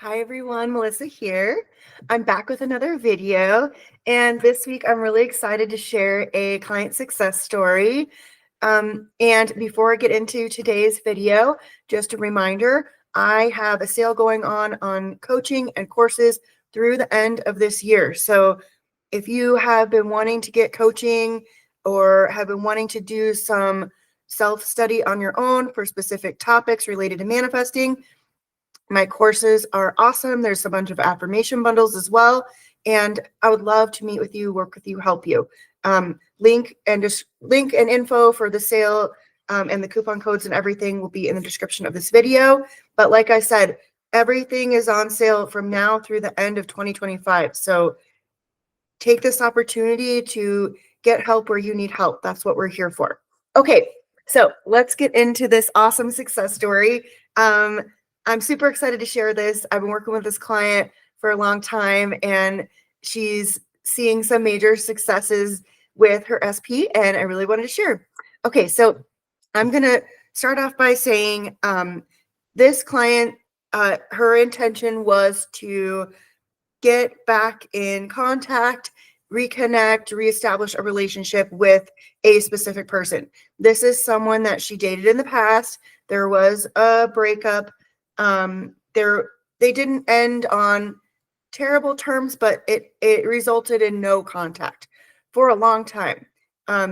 Hi everyone, Melissa here. I'm back with another video, and this week I'm really excited to share a client success story. And before I get into today's video, just a reminder, I have a sale going on coaching and courses through the end of this year. So if you have been wanting to get coaching or have been wanting to do some self-study on your own for specific topics related to manifesting, my courses are awesome. There's a bunch of affirmation bundles as well. And I would love to meet with you, work with you, help you. Link and info for the sale and the coupon codes and everything will be in the description of this video. But like I said, everything is on sale from now through the end of 2025. So take this opportunity to get help where you need help. That's what we're here for. Okay, so let's get into this awesome success story. I'm super excited to share this. I've been working with this client for a long time, and she's seeing some major successes with her SP, and I really wanted to share. Okay, so I'm going to start off by saying this client, her intention was to get back in contact, reconnect, reestablish a relationship with a specific person. This is someone that she dated in the past. There was a breakup. They didn't end on terrible terms, but it resulted in no contact for a long time.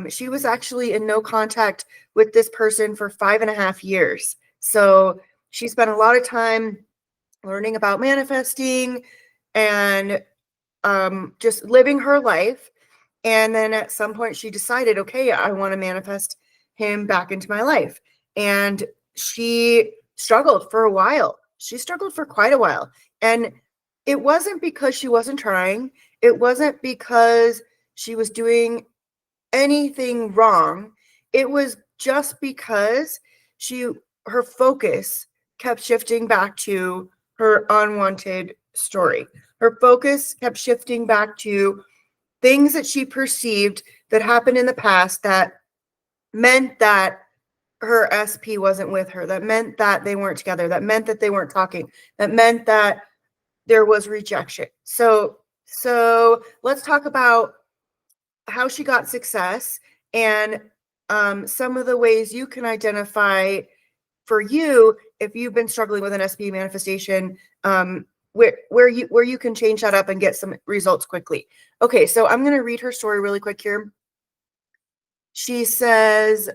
She was actually in no contact with this person for 5.5 years. So she spent a lot of time learning about manifesting and just living her life. And then at some point she decided, okay, I want to manifest him back into my life. And she struggled for a while. She struggled for quite a while. And it wasn't because she wasn't trying. It wasn't because she was doing anything wrong. It was just because her focus kept shifting back to her unwanted story. Her focus kept shifting back to things that she perceived that happened in the past that meant that her SP wasn't with her, that meant that they weren't together, that meant that they weren't talking, that meant that there was rejection. So let's talk about how she got success and some of the ways you can identify for you if you've been struggling with an SP manifestation, where you can change that up and get some results quickly. Okay, so I'm going to read her story really quick here. She says,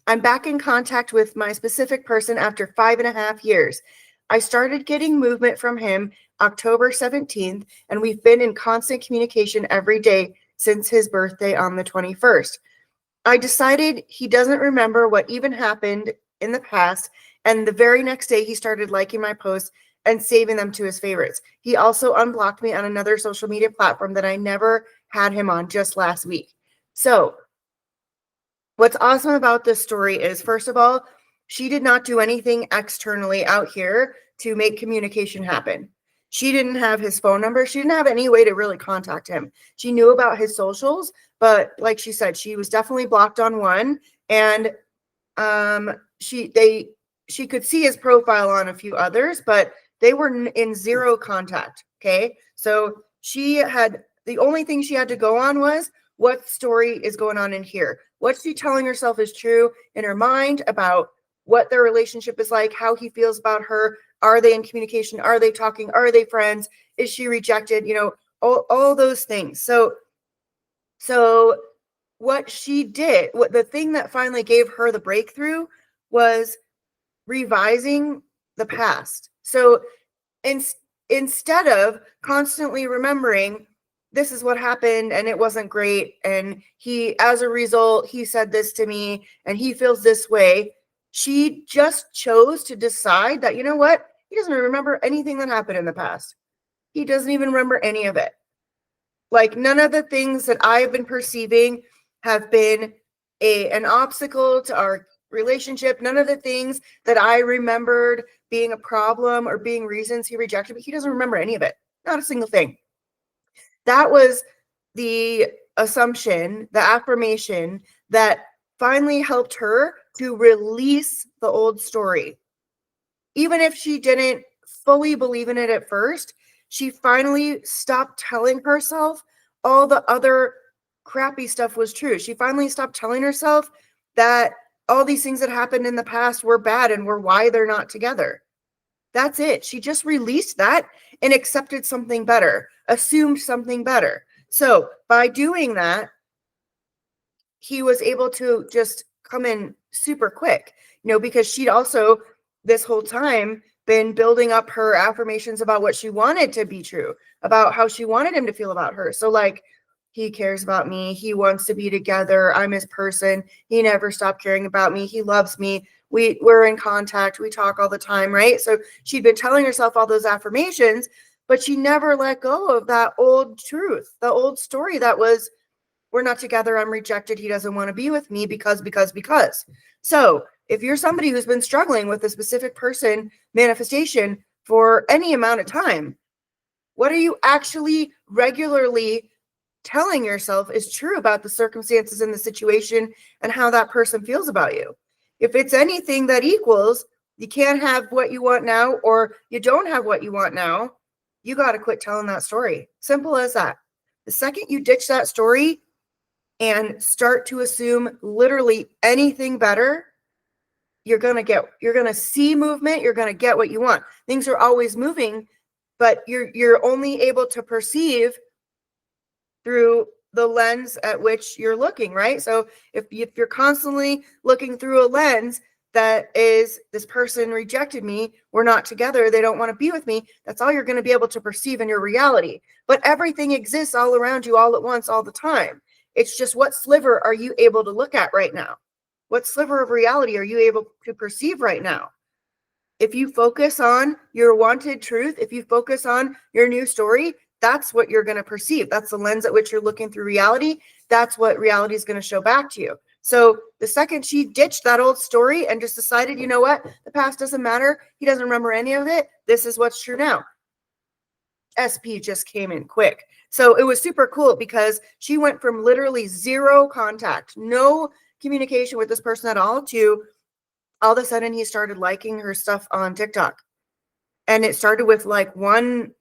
I'm back in contact with my specific person after 5.5 years. I started getting movement from him October 17th, and we've been in constant communication every day since his birthday on the 21st. I decided he doesn't remember what even happened in the past, and the very next day he started liking my posts and saving them to his favorites. He also unblocked me on another social media platform that I never had him on just last week. So what's awesome about this story is, first of all, she did not do anything externally out here to make communication happen. She didn't have his phone number. She didn't have any way to really contact him. She knew about his socials, but like she said, she was definitely blocked on one, and she could see his profile on a few others, but they were in zero contact. Okay, so the only thing she had to go on was, what story is going on in here? What's she telling herself is true in her mind about what their relationship is like, how he feels about her? Are they in communication? Are they talking? Are they friends? Is she rejected? All those things. So what she did, the thing that finally gave her the breakthrough was revising the past. So instead of constantly remembering, this is what happened and it wasn't great, and as a result, he said this to me and he feels this way, she just chose to decide that, you know what? He doesn't remember anything that happened in the past. He doesn't even remember any of it. Like, none of the things that I've been perceiving have been an obstacle to our relationship. None of the things that I remembered being a problem or being reasons he rejected me, he doesn't remember any of it. Not a single thing. That was the assumption, the affirmation that finally helped her to release the old story. Even if she didn't fully believe in it at first, she finally stopped telling herself all the other crappy stuff was true. She finally stopped telling herself that all these things that happened in the past were bad and were why they're not together. That's it. She just released that and accepted something better, assumed something better. So by doing that, he was able to just come in super quick, because she'd also this whole time been building up her affirmations about what she wanted to be true, about how she wanted him to feel about her. So like, he cares about me. He wants to be together. I'm his person. He never stopped caring about me. He loves me. We're in contact. We talk all the time, right? So she'd been telling herself all those affirmations, but she never let go of that old truth, the old story that was, we're not together. I'm rejected. He doesn't want to be with me because. So if you're somebody who's been struggling with a specific person manifestation for any amount of time, what are you actually regularly telling yourself is true about the circumstances and the situation and how that person feels about you? If it's anything that equals, you can't have what you want now, or you don't have what you want now, you got to quit telling that story. Simple as that. The second you ditch that story and start to assume literally anything better, you're going to see movement. You're going to get what you want. Things are always moving, but you're only able to perceive through the lens at which you're looking, right? So if you're constantly looking through a lens that is, this person rejected me, we're not together, they don't want to be with me, that's all you're going to be able to perceive in your reality. But everything exists all around you, all at once, all the time. It's just, what sliver are you able to look at right now? What sliver of reality are you able to perceive right now? If you focus on your wanted truth, if you focus on your new story, that's what you're going to perceive. That's the lens at which you're looking through reality. That's what reality is going to show back to you. So the second she ditched that old story and just decided, you know what, the past doesn't matter, he doesn't remember any of it, this is what's true now, SP just came in quick. So it was super cool because she went from literally zero contact, no communication with this person at all, to all of a sudden he started liking her stuff on TikTok. And it started with like one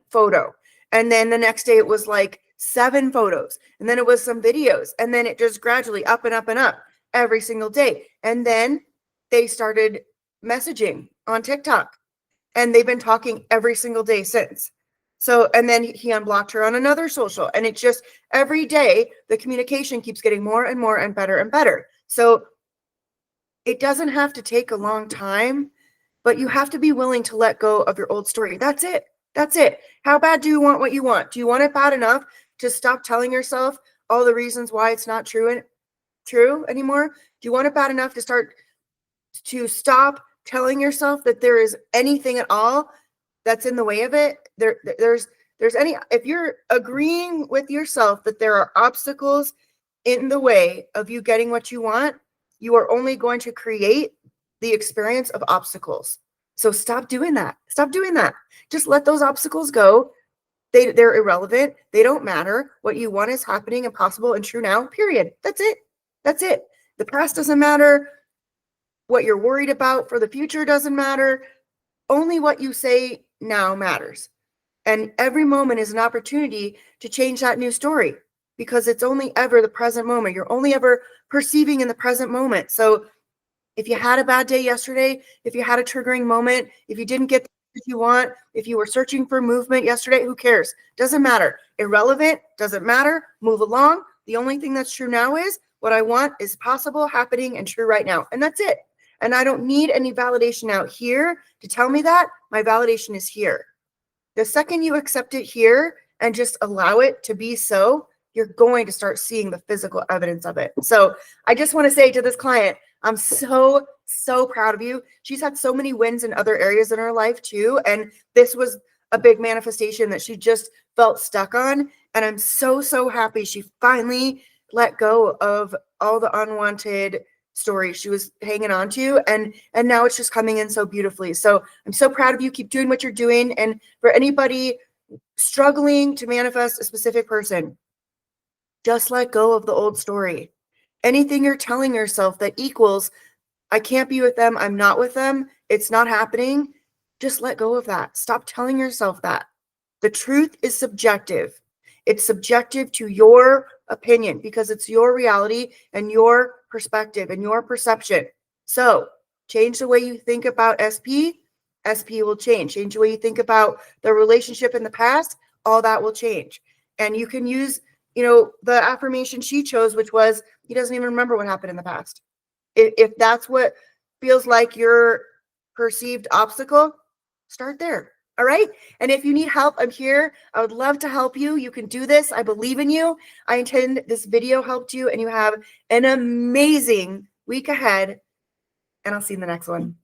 photo. And then the next day it was like 7 photos. And then it was some videos. And then it just gradually up and up and up every single day. And then they started messaging on TikTok. And they've been talking every single day since. So, and then he unblocked her on another social. And it just, every day, the communication keeps getting more and more and better and better. So it doesn't have to take a long time, but you have to be willing to let go of your old story. That's it. That's it. How bad do you want what you want? Do you want it bad enough to stop telling yourself all the reasons why it's not true anymore? Do you want it bad enough to stop telling yourself that there is anything at all that's in the way of it? If you're agreeing with yourself that there are obstacles in the way of you getting what you want, you are only going to create the experience of obstacles. So stop doing that. Stop doing that. Just let those obstacles go. They're irrelevant. They don't matter. What you want is happening and possible and true now, period. That's it. That's it. The past doesn't matter. What you're worried about for the future doesn't matter. Only what you say now matters. And every moment is an opportunity to change that new story, because it's only ever the present moment. You're only ever perceiving in the present moment. So if you had a bad day yesterday, if you had a triggering moment, if you didn't get what you want, if you were searching for movement yesterday, who cares? Doesn't matter. Irrelevant, doesn't matter. Move along. The only thing that's true now is what I want is possible, happening, and true right now. And that's it. And I don't need any validation out here to tell me that. My validation is here. The second you accept it here and just allow it to be so, you're going to start seeing the physical evidence of it. So I just want to say to this client, I'm so, so proud of you. She's had so many wins in other areas in her life too. And this was a big manifestation that she just felt stuck on. And I'm so, so happy she finally let go of all the unwanted stories she was hanging on to. And now it's just coming in so beautifully. So I'm so proud of you. Keep doing what you're doing. And for anybody struggling to manifest a specific person, just let go of the old story. Anything you're telling yourself that equals, I can't be with them, I'm not with them, it's not happening, Just let go of that. Stop telling yourself that. The truth is subjective. It's subjective to your opinion because it's your reality and your perspective and your perception. So change the way you think about SP. SP will change. Change the way you think about the relationship in the past. All that will change. And you can use, the affirmation she chose, which was, he doesn't even remember what happened in the past. If that's what feels like your perceived obstacle, start there. All right. And if you need help, I'm here. I would love to help you. You can do this. I believe in you. I intend this video helped you, and you have an amazing week ahead. And I'll see you in the next one.